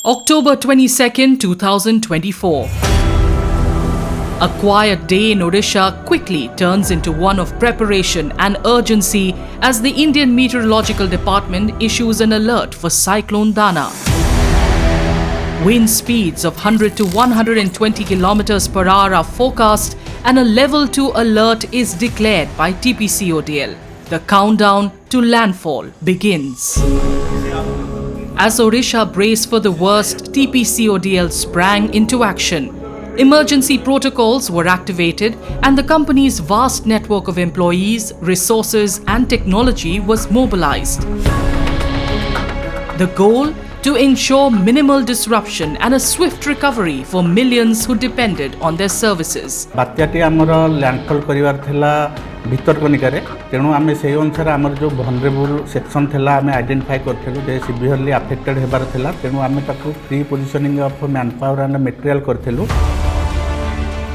October 22nd, 2024. A quiet day in Odisha quickly turns into one of preparation and urgency as the Indian Meteorological Department issues an alert for Cyclone DANA. Wind speeds of 100 to 120 kilometers per hour are forecast and a level 2 alert is declared by TPCODL. The countdown to landfall begins. As Odisha braced for the worst, TPCODL sprang into action. Emergency protocols were activated and the company's vast network of employees, resources and technology was mobilized. The goal? To ensure minimal disruption and a swift recovery for millions who depended on their services. बात्याटी आमर landfall करिवार थिला भितरकनिकारे तेणु आमे सेही अनुसार आमर जो vulnerable section थिला आमे आइडेंटिफाई करथिलु जे सिवियरली अफेक्टेड हेबार थिला तेणु आमे ताकु pre positioning of manpower and material करथिलु.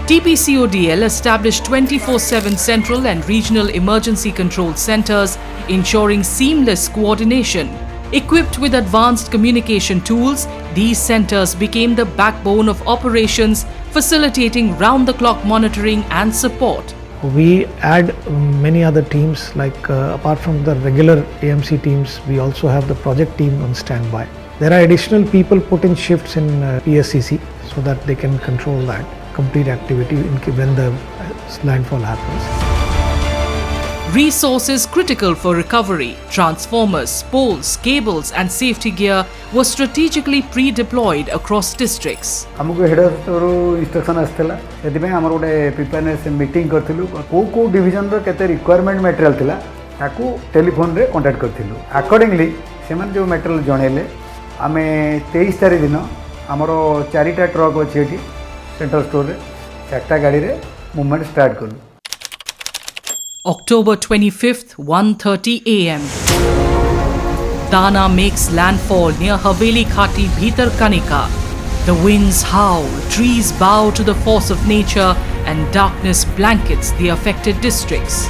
TPCODL established 24/7 central and regional emergency control centers, ensuring seamless coordination. Equipped with advanced communication tools, these centers became the backbone of operations, facilitating round-the-clock monitoring and support. We add many other teams, like apart from the regular AMC teams, we also have the project team on standby. There are additional people put in shifts in PSCC so that they can control that complete activity when the landfall happens. Resources critical for recovery, transformers, poles, cables and safety gear were strategically pre-deployed across districts. हमको head रो instruction आस्थिला एति में हमर गोटे preparedness meeting करथिलु को division रो केते requirement material थिला ताकू telephone रे कांटेक्ट करथिलु. अकॉर्डिंगली सेमन जो मटेरियल जणेले आमे 23 तारिख दिन हमर 4टा ट्रक अछि एठी सेंट्रल स्टोर रे 4टा गाड़ी रे मूवमेंट स्टार्ट करलु. October 25th, 1:30 a.m. Dana makes landfall near Haveli Khati Bhitarkanika. The winds howl, trees bow to the force of nature, and darkness blankets the affected districts.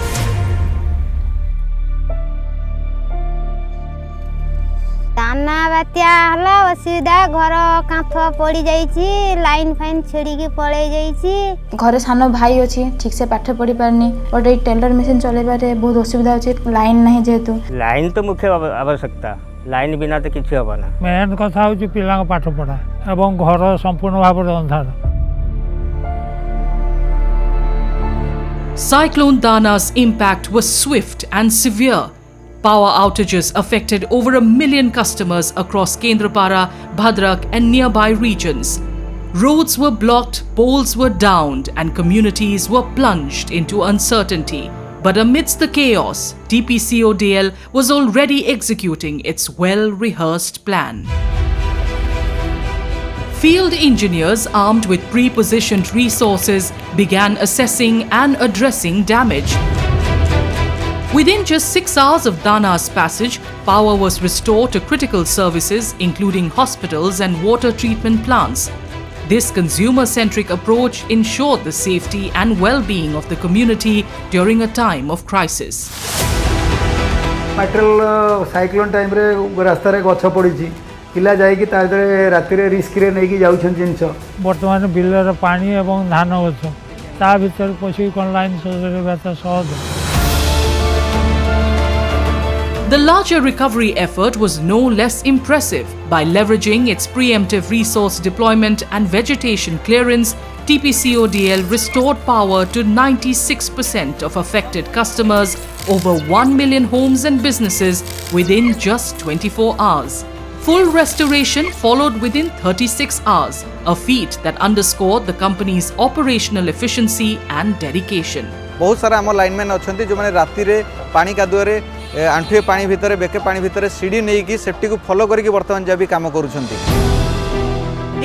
दाना बात्या हला असुविधा घर कांथ पड़ी जाइछि लाइन फाइन छेड़ी के पळे जाइछि. घरे सानो भाई अछि ठीक से पाठ पढ़ी पारनी और ए टेलर मशीन चलेबारे बहुत असुविधा अछि. लाइन नहीं जेतु लाइन तो मुख्य आवश्यकता लाइन बिना तो किछि होबना. मेन कथा होछि पिला पाठ पढ़ा एवं घर संपूर्ण भाव अंधार. Cyclone Dana's impact was swift and severe. Power outages affected over 1 million customers across Kendrapara, Bhadrak and nearby regions. Roads were blocked, poles were downed and communities were plunged into uncertainty. But amidst the chaos, TPCODL was already executing its well-rehearsed plan. Field engineers armed with pre-positioned resources began assessing and addressing damage. Within just 6 hours of Dana's passage, power was restored to critical services including hospitals and water treatment plants. This consumer-centric approach ensured the safety and well-being of the community during a time of crisis. Material cyclone time रे रास्ता रे गछ पड़ी छी पिला जाई कि ता दरे राति रे रिस्क रे नै कि जाउछन जिंस. वर्तमान बिलर पानी एवं धान गछ ता भीतर पछी कोन लाइन सजरे बात सहज. The larger recovery effort was no less impressive. By leveraging its preemptive resource deployment and vegetation clearance, TPCODL restored power to 96% of affected customers, over 1 million homes and businesses within just 24 hours. Full restoration followed within 36 hours, a feat that underscored the company's operational efficiency and dedication. बहुत सारा आम lineman अच्छा जो मैंने राति रे पानी कादुआरे आंठुए पानी भितर बेके पानी भितर सीढ़ी नहीं कि सेफ्टी को फॉलो करके वर्तमान जब भी काम करूछंती.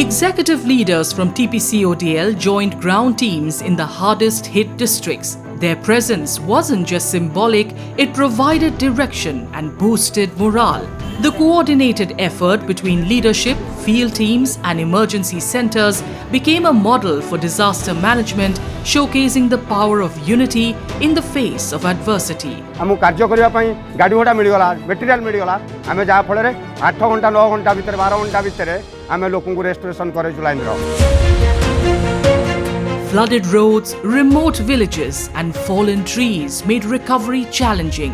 Executive leaders from TPCODL joined ground teams in the hardest hit districts. Their presence wasn't just symbolic, it provided direction and boosted morale. The coordinated effort between leadership, field teams and emergency centers became a model for disaster management, showcasing the power of unity in the face of adversity. आमको कार्य करने पाई गाड़ी घोड़ा मिलगला material मिलगला आमे जा फल 8 घंटा 9 घंटा भीतर 12 घंटा भीतर आमे लोकन को रेस्टोरेशन करे line row. Flooded roads, remote villages and fallen trees made recovery challenging.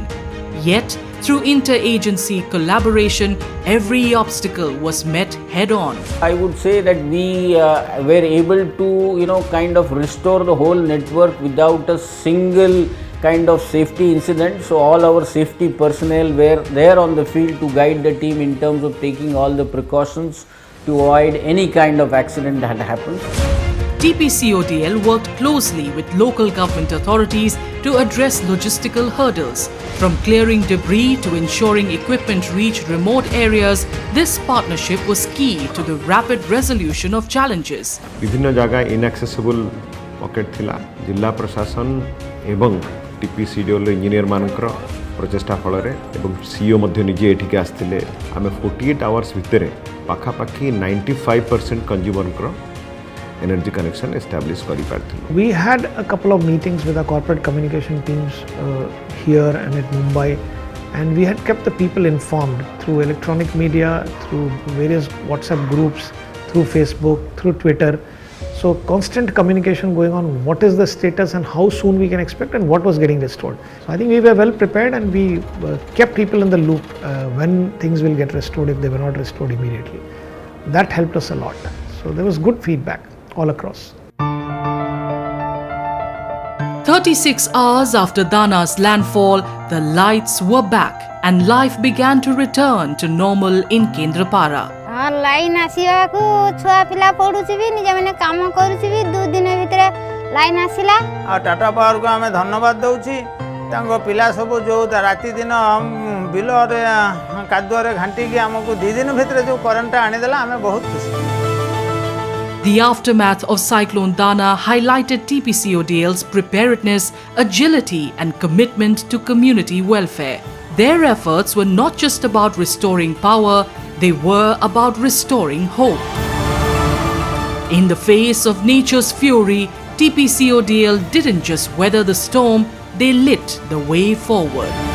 Yet, through interagency collaboration, every obstacle was met head-on. I would say that we were able to, kind of restore the whole network without a single kind of safety incident. So all our safety personnel were there on the field to guide the team in terms of taking all the precautions to avoid any kind of accident that happened. TPCODL worked closely with local government authorities to address logistical hurdles. From clearing debris to ensuring equipment reached remote areas, this partnership was key to the rapid resolution of challenges. विभिन्न जगह inaccessible pocket थिला जिला प्रशासन एवं TPCODL engineer मानकर प्रचेष्टा फल एवं CO मध्य निजे एठिके आस्थिले आमे 48 आवर्स भितरे पाखापाखि 95% consumer energy connection established kari parthilo. We had a couple of meetings with our corporate communication teams here and at Mumbai, and we had kept the people informed through electronic media, through various WhatsApp groups, through Facebook, through Twitter. So constant communication going on, what is the status and how soon we can expect and what was getting restored. So I think we were well prepared and we kept people in the loop when things will get restored if they were not restored immediately. That helped us a lot. So there was good feedback all across. 36 hours after Dana's landfall, the lights were back and life began to return to normal in Kendrapara. Line आसिया को छुआ पिला पढुछि भी निजे माने काम करूछि भी 2 दिन भितर लाइन आसिला. आ टाटा पावर को हमें धन्यवाद दउछि तांगो पिला सब जो राति दिन बिल रे कादुआ रे घांटी के हमको 2 दिन भितर जो करंट आनी देला हमें बहुत खुशी. The aftermath of Cyclone DANA highlighted TPCODL's preparedness, agility and commitment to community welfare. Their efforts were not just about restoring power, they were about restoring hope. In the face of nature's fury, TPCODL didn't just weather the storm, they lit the way forward.